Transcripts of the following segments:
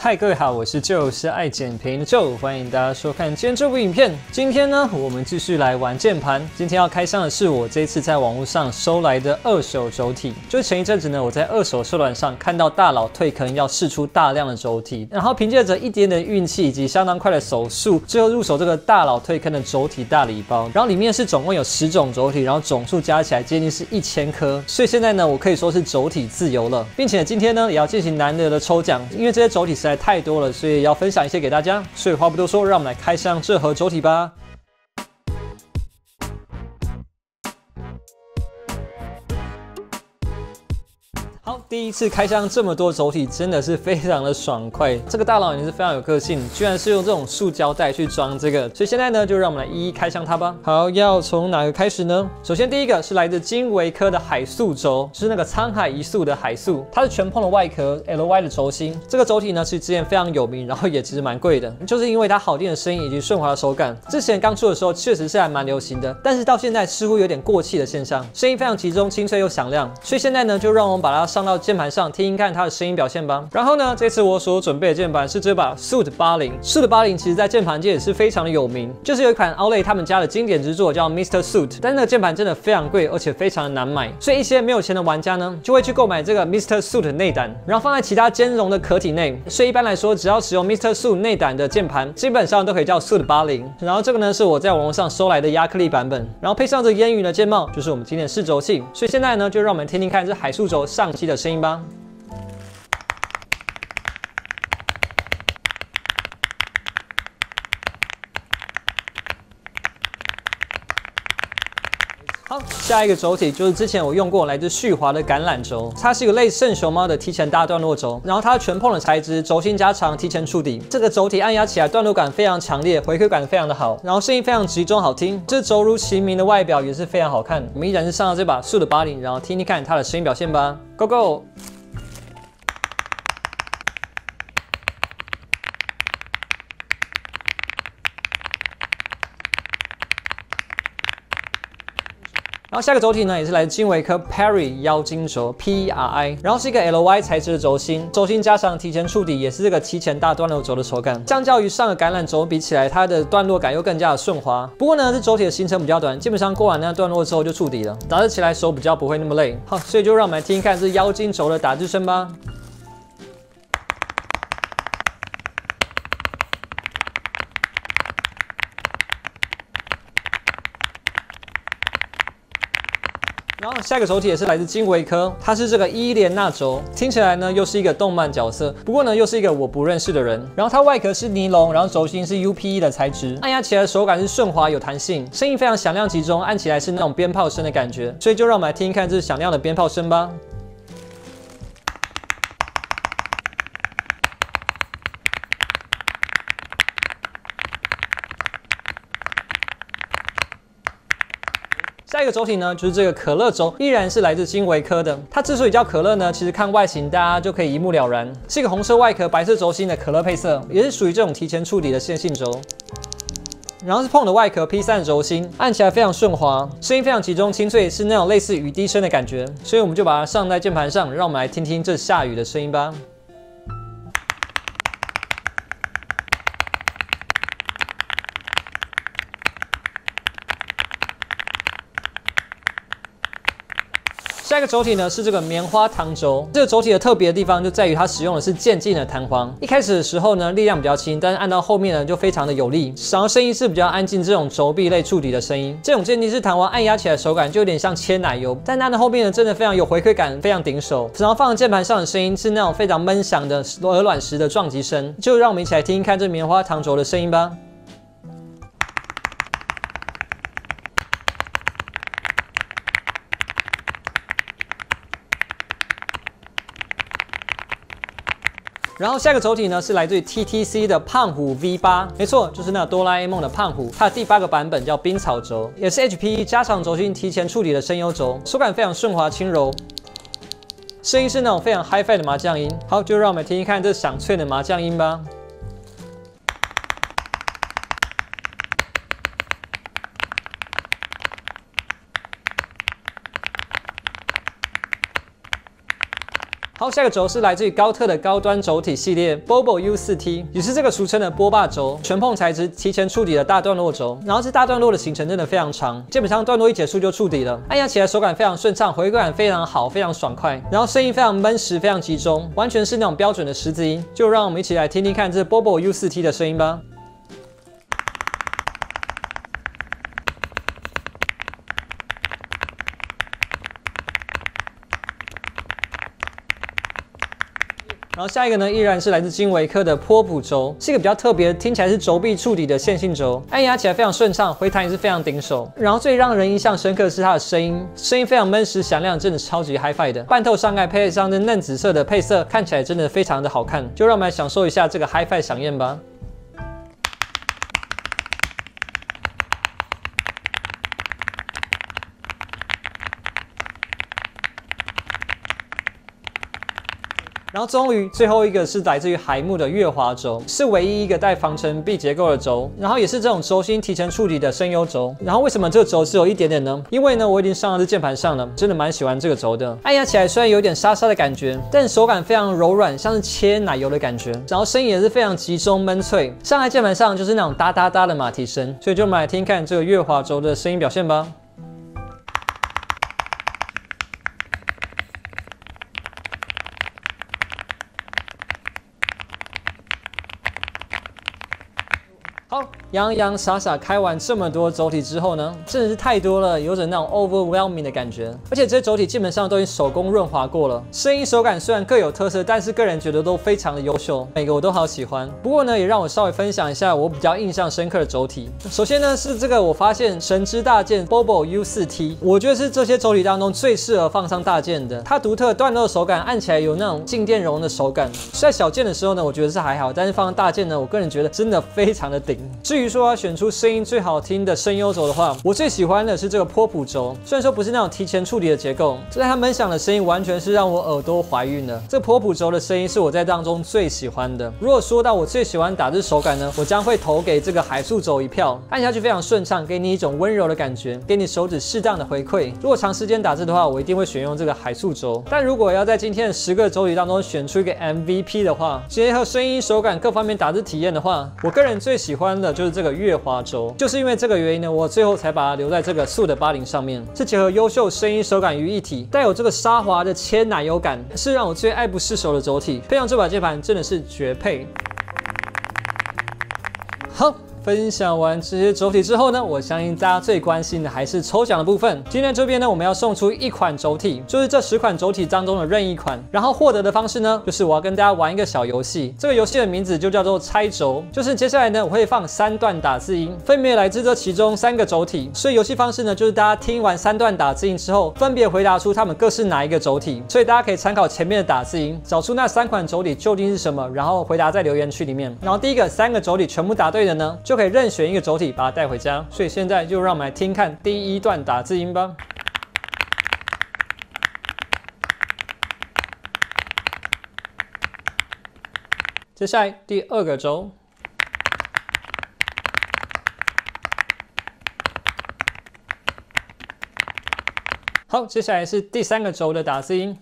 嗨，各位好，我是就是爱剪评的 Joe， 欢迎大家收看今天这部影片。今天呢，我们继续来玩键盘。今天要开箱的是我这一次在网络上收来的二手轴体。就是前一阵子呢，我在二手社团上看到大佬退坑要释出大量的轴体，然后凭借着一点点运气以及相当快的手速，最后入手这个大佬退坑的轴体大礼包。然后里面是总共有10种轴体，然后总数加起来接近是1000颗。所以现在呢，我可以说是轴体自由了，并且今天呢也要进行难得的抽奖，因为这些轴体实在太多了，所以要分享一些给大家。所以话不多说，让我们来开箱这盒轴体吧。好，第一次开箱这么多轴体，真的是非常的爽快。这个大佬也是非常有个性，居然是用这种塑胶袋去装这个。所以现在呢，就让我们来一一开箱它吧。好，要从哪个开始呢？首先第一个是来自金维科的海塑轴，就是那个沧海一粟的海塑，它是全碰的外壳 LY 的轴心。这个轴体呢，是之前非常有名，然后也其实蛮贵的，就是因为它好听的声音以及顺滑的手感。之前刚出的时候确实是还蛮流行的，但是到现在似乎有点过气的现象。声音非常集中、清脆又响亮，所以现在呢，就让我们把它上到键盘上听听看它的声音表现吧。然后呢，这次我所准备的键盘是这把 Suit 80。Suit 80其实在键盘界也是非常的有名，就是有一款 Outlet 他们家的经典之作叫 Mr. Suit， 但是那个键盘真的非常贵，而且非常的难买，所以一些没有钱的玩家呢，就会去购买这个 Mr. Suit 内胆，然后放在其他兼容的壳体内。所以一般来说，只要使用 Mr. Suit 内胆的键盘，基本上都可以叫 Suit 80。然后这个呢是我在网络上收来的亚克力版本，然后配上这烟云的键帽，就是我们今天的试轴器。所以现在呢，就让我们听听看这海塑轴上机的声音吧。好，下一个轴体就是之前我用过来自旭华的橄榄轴，它是一个类似圣熊猫的提前大段落轴，然后它全碰的材质，轴心加长，提前触底。这个轴体按压起来段落感非常强烈，回馈感非常的好，然后声音非常集中好听。这轴如其名的外表也是非常好看。我们依然是上到这把Suit 80，然后听听看它的声音表现吧 ，Go Go！然后下个轴体呢，也是来自金维科 Perry 妖精轴 PERI， 然后是一个 LY 材质的轴心，轴心加上提前触底，也是这个提前大段落轴的手感。相较于上个橄榄轴比起来，它的段落感又更加的顺滑。不过呢，这轴体的行程比较短，基本上过完那段落之后就触底了，打字起来手比较不会那么累。好，所以就让我们来听听看这妖精轴的打字声吧。然后下一个轴体也是来自金维科，它是这个伊莲娜轴，听起来呢又是一个动漫角色，不过呢又是一个我不认识的人。然后它外壳是尼龙，然后轴心是 UPE 的材质，按压起来的手感是顺滑有弹性，声音非常响亮集中，按起来是那种鞭炮声的感觉。所以就让我们来听听看这响亮的鞭炮声吧。下一个轴体呢，就是这个可乐轴，依然是来自金维科的。它之所以叫可乐呢，其实看外形大家就可以一目了然，是一个红色外壳、白色轴心的可乐配色，也是属于这种提前触底的线性轴。然后是碰的外壳 P3 的轴心，按起来非常顺滑，声音非常集中清脆，是那种类似雨滴声的感觉。所以我们就把它上在键盘上，让我们来听听这下雨的声音吧。下一个轴体呢是这个棉花糖轴，这个轴体的特别的地方就在于它使用的是渐进的弹簧。一开始的时候呢，力量比较轻，但是按到后面呢就非常的有力，然后声音是比较安静，这种轴臂类触底的声音。这种渐进式弹簧按压起来的手感就有点像切奶油，但按到后面呢真的非常有回馈感，非常顶手。然后放在键盘上的声音是那种非常闷响的鹅卵石的撞击声，就让我们一起来听听看这棉花糖轴的声音吧。然后下个轴体呢是来自于 TTC 的胖虎 V8，没错，就是那哆啦 A 梦的胖虎。它的第8个版本叫冰草轴，也是 HPE 加长轴心提前处理的声优轴，手感非常顺滑轻柔，声音是那种非常 HiFi 的麻将音。好，就让我们听听看这响脆的麻将音吧。好，下一个轴是来自于高特的高端轴体系列 Bobo U4T， 也是这个俗称的波霸轴，全碰材质提前触底的大段落轴。然后这大段落的行程真的非常长，基本上段落一结束就触底了，按压起来手感非常顺畅，回归感非常好，非常爽快。然后声音非常闷实，非常集中，完全是那种标准的十字音。就让我们一起来听听看这 Bobo U4T 的声音吧。然后下一个呢，依然是来自金维克的波普轴，是一个比较特别，听起来是轴臂触底的线性轴，按压起来非常顺畅，回弹也是非常顶手。然后最让人印象深刻的是它的声音，声音非常闷实响亮，真的超级 HiFi 的。半透上盖配上这嫩紫色的配色，看起来真的非常的好看。就让我们来享受一下这个 HiFi 响宴吧。然后终于最后一个是来自于海木的月华轴，是唯一一个带防尘壁结构的轴，然后也是这种轴心提前触底的声优轴。然后为什么这个轴只有一点点呢？因为呢我已经上到这键盘上了，真的蛮喜欢这个轴的。按压起来虽然有点沙沙的感觉，但手感非常柔软，像是切奶油的感觉。然后声音也是非常集中闷脆，上在键盘上就是那种哒哒哒的马蹄声。所以就我们来听看这个月华轴的声音表现吧。好，洋洋洒洒开完这么多轴体之后呢，真的是太多了，有着那种 overwhelming 的感觉。而且这些轴体基本上都已经手工润滑过了，声音手感虽然各有特色，但是个人觉得都非常的优秀，每个我都好喜欢。不过呢，也让我稍微分享一下我比较印象深刻的轴体。首先呢是这个，我发现神之大剑 Bobo U4T， 我觉得是这些轴体当中最适合放上大剑的。它独特段落的手感，按起来有那种静电容的手感。在小剑的时候呢，我觉得是还好，但是放上大剑呢，我个人觉得真的非常的顶。至于说要选出声音最好听的声优轴的话，我最喜欢的是这个波普轴。虽然说不是那种提前触底的结构，但它闷响的声音完全是让我耳朵怀孕的。这个波普轴的声音是我在当中最喜欢的。如果说到我最喜欢打字手感呢，我将会投给这个海速轴一票，按下去非常顺畅，给你一种温柔的感觉，给你手指适当的回馈。如果长时间打字的话，我一定会选用这个海速轴。但如果要在今天的10个轴体当中选出一个 MVP 的话，结合声音、手感各方面打字体验的话，我个人最喜欢的就是这个月华轴。就是因为这个原因呢，我最后才把它留在这个素的80上面，是结合优秀声音手感于一体，带有这个沙滑的切奶油感，是让我最爱不释手的轴体。配上这把键盘真的是绝配。好。分享完这些轴体之后呢，我相信大家最关心的还是抽奖的部分。今天这边呢，我们要送出1款轴体，就是这10款轴体当中的任意一款。然后获得的方式呢，就是我要跟大家玩一个小游戏。这个游戏的名字就叫做猜轴，就是接下来呢，我会放3段打字音，分别来自这其中3个轴体。所以游戏方式呢，就是大家听完3段打字音之后，分别回答出它们各是哪一个轴体。所以大家可以参考前面的打字音，找出那3款轴体究竟是什么，然后回答在留言区里面。然后第一个3个轴体全部答对的呢，就可以任选一个轴体把它带回家。所以现在就让我们来听看第1段打字音吧。接下来第2个轴，好，接下来是第3个轴的打字音。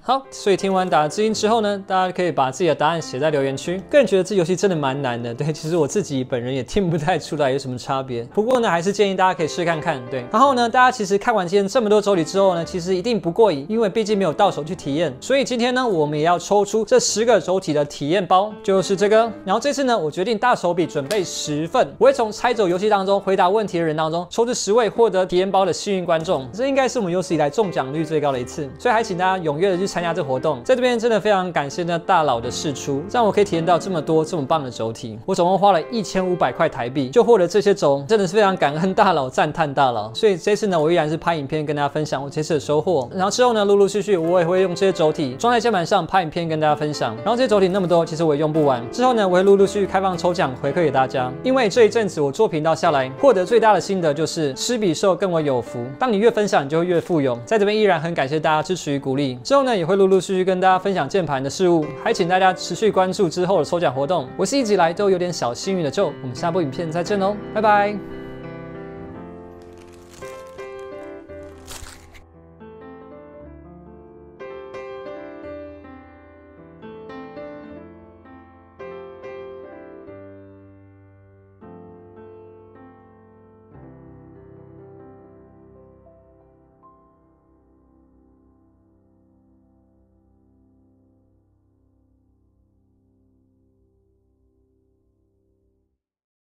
好，所以听完打字音之后呢，大家可以把自己的答案写在留言区。个人觉得这游戏真的蛮难的，对，其实我自己本人也听不太出来有什么差别。不过呢，还是建议大家可以试看看，对。然后呢，大家其实看完今天这么多轴体之后呢，其实一定不过瘾，因为毕竟没有到手去体验。所以今天呢，我们也要抽出这10个轴体的体验包，就是这个。然后这次呢，我决定大手笔准备10份，我会从猜轴游戏当中回答问题的人当中抽出10位获得体验包的幸运观众。这应该是我们有史以来中奖率最高的一次，所以还请大家踊跃的去参加这个活动。在这边真的非常感谢那大佬的释出，让我可以体验到这么多这么棒的轴体。我总共花了1500块台币就获得这些轴，真的是非常感恩大佬，赞叹大佬。所以这次呢，我依然是拍影片跟大家分享我这次的收获。然后之后呢，陆陆续续我也会用这些轴体装在键盘上拍影片跟大家分享。然后这些轴体那么多，其实我也用不完。之后呢，我会陆陆续续开放抽奖回馈给大家。因为这一阵子我做频道下来，获得最大的心得就是施比受更为有福。当你越分享，你就会越富有。在这边依然很感谢大家支持与鼓励。之后呢，也会陆陆续续跟大家分享键盘的事物，还请大家持续关注之后的抽奖活动。我是一直以来都有点小幸运的Joe，我们下部影片再见喽，拜拜。